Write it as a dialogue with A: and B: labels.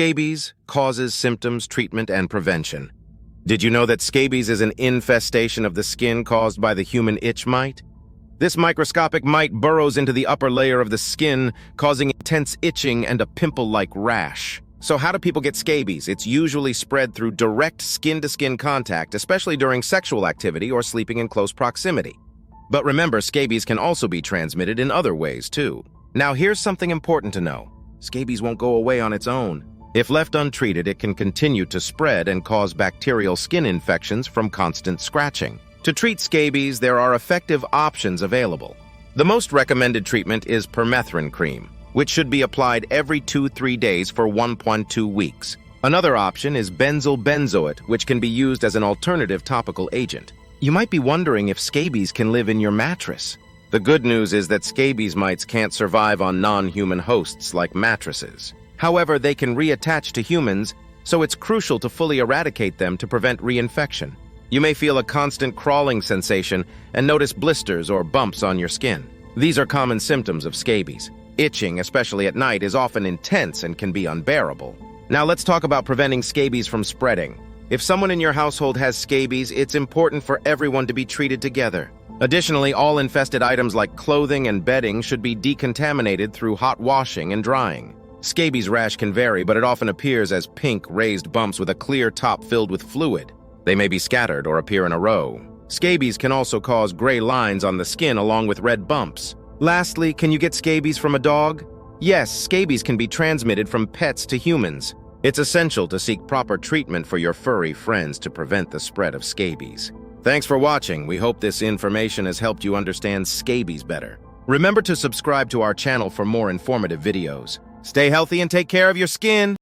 A: Scabies, causes, symptoms, treatment, and prevention. Did you know that scabies is an infestation of the skin caused by the human itch mite? This microscopic mite burrows into the upper layer of the skin, causing intense itching and a pimple-like rash. So how do people get scabies? It's usually spread through direct skin-to-skin contact, especially during sexual activity or sleeping in close proximity. But remember, scabies can also be transmitted in other ways, too. Now here's something important to know. Scabies won't go away on its own. If left untreated, it can continue to spread and cause bacterial skin infections from constant scratching. To treat scabies, there are effective options available. The most recommended treatment is permethrin cream, which should be applied every 2-3 days for 1.2 weeks. Another option is benzyl benzoate, which can be used as an alternative topical agent. You might be wondering if scabies can live in your mattress. The good news is that scabies mites can't survive on non-human hosts like mattresses. However, they can reattach to humans, so it's crucial to fully eradicate them to prevent reinfection. You may feel a constant crawling sensation and notice blisters or bumps on your skin. These are common symptoms of scabies. Itching, especially at night, is often intense and can be unbearable. Now let's talk about preventing scabies from spreading. If someone in your household has scabies, it's important for everyone to be treated together. Additionally, all infested items like clothing and bedding should be decontaminated through hot washing and drying. Scabies rash can vary, but it often appears as pink, raised bumps with a clear top filled with fluid. They may be scattered or appear in a row. Scabies can also cause gray lines on the skin along with red bumps. Lastly, can you get scabies from a dog? Yes, scabies can be transmitted from pets to humans. It's essential to seek proper treatment for your furry friends to prevent the spread of scabies. Thanks for watching. We hope this information has helped you understand scabies better. Remember to subscribe to our channel for more informative videos. Stay healthy and take care of your skin.